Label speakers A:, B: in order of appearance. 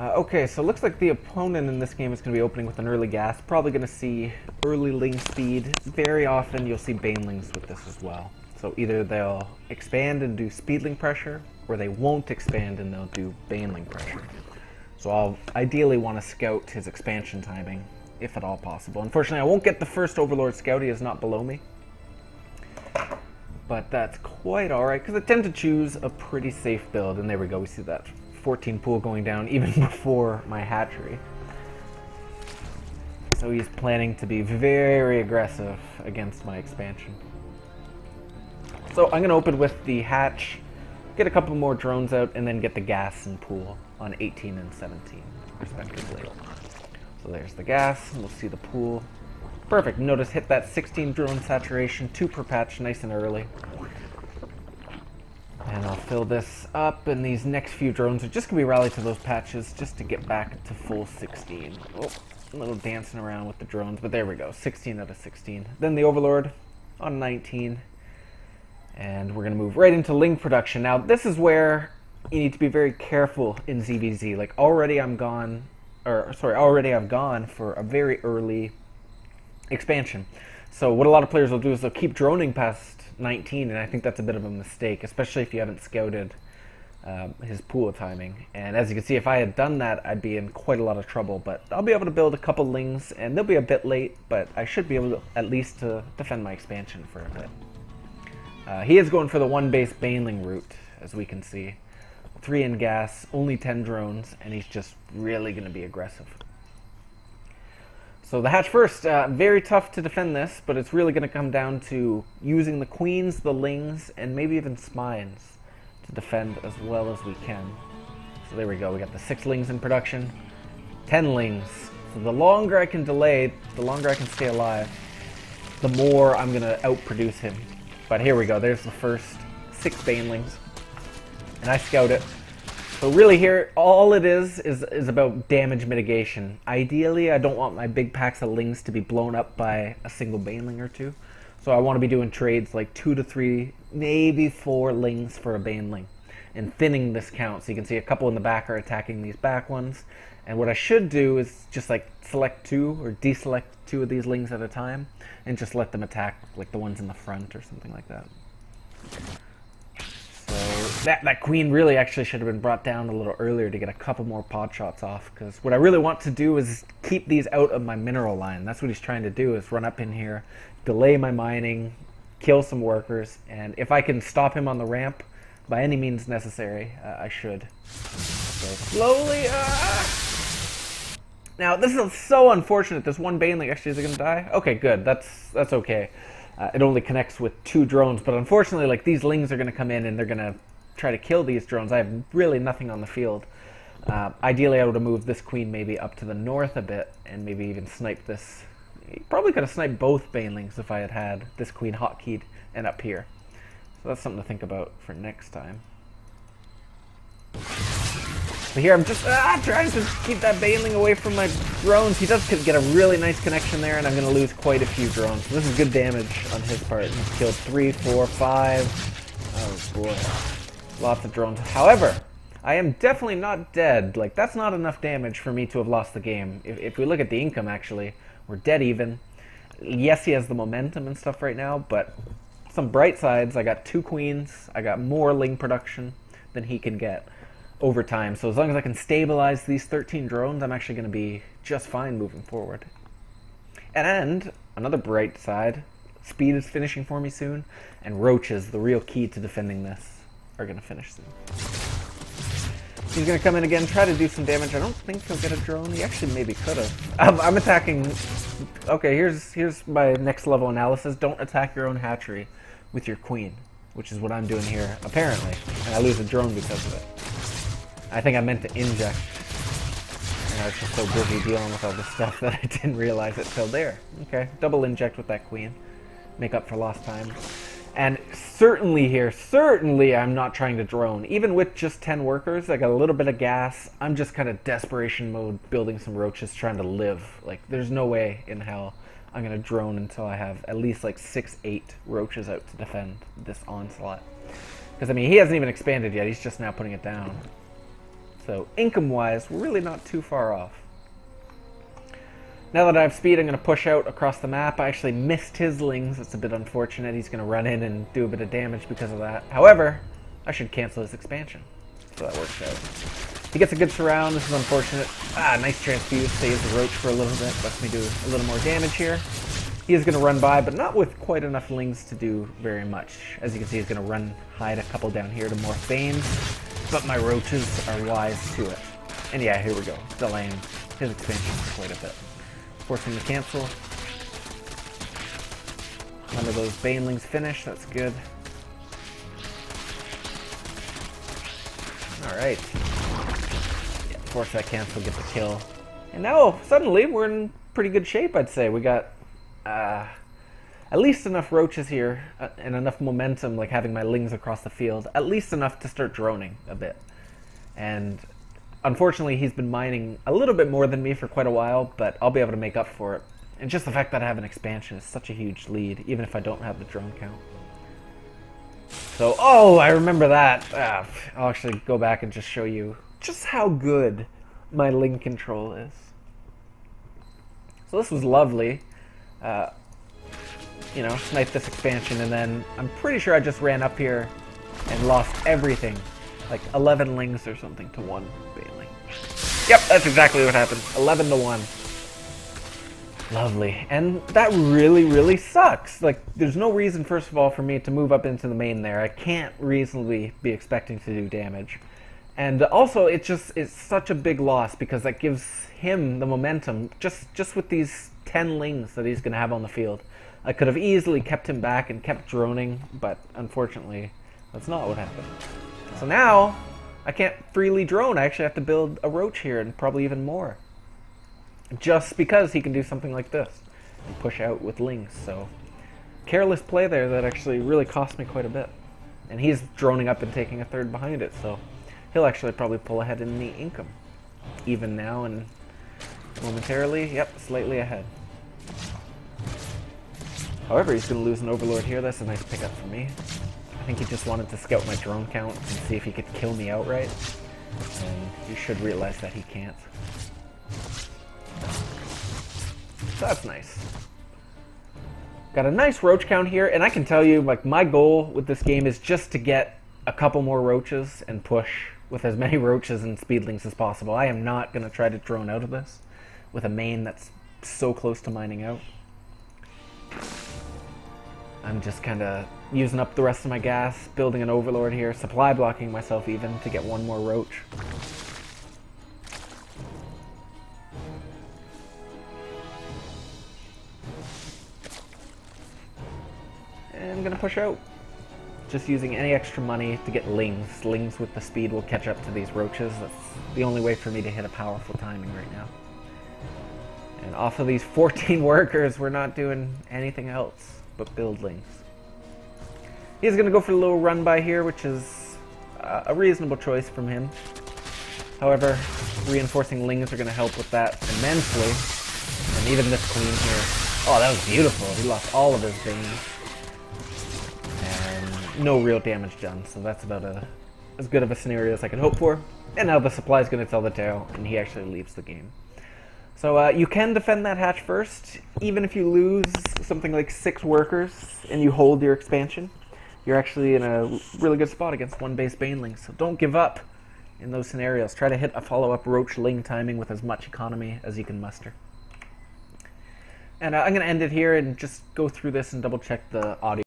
A: Okay, so it looks like the opponent in this game is going to be opening with an early gas. Probably going to see early ling speed. Very often you'll see banelings with this as well. So either they'll expand and do speedling pressure, or they won't expand and they'll do baneling pressure. So I'll ideally want to scout his expansion timing, if at all possible. Unfortunately, I won't get the first Overlord scout. He is not below me. But that's quite alright, because I tend to choose a pretty safe build. And there we go, we see that 14 pool going down even before my hatchery. So he's planning to be very aggressive against my expansion. So I'm going to open with the hatch, get a couple more drones out, and then get the gas and pool on 18 and 17, respectively. So there's the gas, and we'll see the pool. Perfect. Notice hit that 16 drone saturation, 2 per patch, nice and early. And I'll fill this up, and these next few drones are just going to be rallied to those patches just to get back to full 16. Oh, a little dancing around with the drones, but there we go, 16 out of 16. Then the Overlord on 19. And we're going to move right into ling production. Now, this is where you need to be very careful in ZvZ. Like, already I've gone for a very early expansion. So what a lot of players will do is they'll keep droning past 19, and I think that's a bit of a mistake, especially if you haven't scouted his pool timing. And as you can see, if I had done that, I'd be in quite a lot of trouble. But I'll be able to build a couple lings, and they'll be a bit late, but I should be able to at least to defend my expansion for a bit. He is going for the 1 base baneling route, as we can see. 3 in gas, only 10 drones, and he's just really going to be aggressive. So the hatch first, very tough to defend this, but it's really going to come down to using the queens, the lings, and maybe even spines to defend as well as we can. So there we go, we got the 6 lings in production, 10 lings. So the longer I can delay, the longer I can stay alive, the more I'm going to outproduce him. But here we go, there's the first 6 banelings, and I scout it. So really here, all it is about damage mitigation. Ideally, I don't want my big packs of lings to be blown up by a single baneling or 2. So I want to be doing trades like 2 to 3, maybe 4 lings for a baneling, and thinning this count. So you can see a couple in the back are attacking these back ones. And what I should do is just like select 2 or deselect 2 of these lings at a time and just let them attack like the ones in the front or something like that. So that queen really actually should have been brought down a little earlier to get a couple more pod shots off, because what I really want to do is keep these out of my mineral line. That's what he's trying to do, is run up in here, delay my mining, kill some workers, and if I can stop him on the ramp by any means necessary, I should. So slowly, Now, this is so unfortunate. This 1 baneling actually is going to die. Okay, good. That's okay. It only connects with 2 drones, but unfortunately, like, these lings are going to come in and they're going to try to kill these drones. I have really nothing on the field. Ideally, I would have moved this queen maybe up to the north a bit and maybe even sniped this. Probably could have sniped both banelings if I had had this queen hotkeyed and up here. So that's something to think about for next time. But here I'm just trying to keep that baneling away from my drones. He does get a really nice connection there, and I'm going to lose quite a few drones. So this is good damage on his part. He's killed 3, 4, 5. Oh boy. Lots of drones. However, I am definitely not dead. Like, that's not enough damage for me to have lost the game. If we look at the income, actually, we're dead even. Yes, he has the momentum and stuff right now, but some bright sides. I got 2 queens. I got more ling production than he can get over time. So as long as I can stabilize these 13 drones, I'm actually going to be just fine moving forward. And another bright side, speed is finishing for me soon, and roaches, the real key to defending this, are going to finish soon. He's going to come in again, try to do some damage. I don't think he'll get a drone. He actually maybe could have. I'm attacking. Okay, here's my next level analysis. Don't attack your own hatchery with your queen, which is what I'm doing here, apparently. And I lose a drone because of it. I think I meant to inject. And I was just so busy dealing with all this stuff that I didn't realize it till there. Okay, double inject with that queen. Make up for lost time. And certainly here, I'm not trying to drone. Even with just 10 workers, I got a little bit of gas. I'm just kind of desperation mode, building some roaches, trying to live. Like, there's no way in hell I'm going to drone until I have at least like 6, 8 roaches out to defend this onslaught. Because, I mean, he hasn't even expanded yet. He's just now putting it down. So income-wise, we're really not too far off. Now that I have speed, I'm going to push out across the map. I actually missed his lings. That's a bit unfortunate. He's going to run in and do a bit of damage because of that. However, I should cancel his expansion. So that works out. He gets a good surround. This is unfortunate. Nice transfuse. Saves the roach for a little bit. Lets me do a little more damage here. He is going to run by, but not with quite enough lings to do very much. As you can see, he's going to run, hide a couple down here to morph banes. But my roaches are wise to it. And yeah, here we go. Delaying his expansion for quite a bit. Force him to cancel. None of those banelings finish. That's good. Alright. Yeah, force that cancel, get the kill. And now, suddenly, we're in pretty good shape, I'd say. We got at least enough roaches here and enough momentum, like having my lings across the field. At least enough to start droning a bit. And unfortunately, he's been mining a little bit more than me for quite a while, but I'll be able to make up for it. And just the fact that I have an expansion is such a huge lead, even if I don't have the drone count. So, oh, I remember that. I'll actually go back and just show you just how good my ling control is. So this was lovely. You know, sniped this expansion, and then I'm pretty sure I just ran up here and lost everything. Like 11 lings or something to 1 baneling. Yep, that's exactly what happened. 11 to 1. Lovely. And that really, really sucks. Like, there's no reason, first of all, for me to move up into the main there. I can't reasonably be expecting to do damage. And also, it's such a big loss because that gives him the momentum just with these 10 lings that he's going to have on the field. I could have easily kept him back and kept droning, but unfortunately, that's not what happened. So now, I can't freely drone. I actually have to build a roach here, and probably even more. Just because he can do something like this and push out with lings. So, careless play there that actually really cost me quite a bit. And he's droning up and taking a third behind it, so he'll actually probably pull ahead in the income. Even now and momentarily, yep, slightly ahead. However, he's going to lose an overlord here. That's a nice pickup for me. I think he just wanted to scout my drone count and see if he could kill me outright. And you should realize that he can't. So that's nice. Got a nice roach count here, and I can tell you, like, my goal with this game is just to get a couple more roaches and push with as many roaches and speedlings as possible. I am not going to try to drone out of this with a main that's so close to mining out. I'm just kind of using up the rest of my gas, building an overlord here, supply blocking myself even to get 1 more roach. And I'm going to push out. Just using any extra money to get lings. Lings with the speed will catch up to these roaches. That's the only way for me to hit a powerful timing right now. And off of these 14 workers, we're not doing anything else but build lings. He's going to go for a little run by here, which is a reasonable choice from him. However, reinforcing lings are going to help with that immensely. And even this queen here. Oh, that was beautiful. He lost all of his veins. And no real damage done, so that's about as good of a scenario as I could hope for. And now the supply is going to tell the tale, and he actually leaves the game. So you can defend that hatch first, even if you lose something like 6 workers and you hold your expansion. You're actually in a really good spot against 1 base baneling, so don't give up in those scenarios. Try to hit a follow-up roach ling timing with as much economy as you can muster. And I'm going to end it here and just go through this and double check the audio.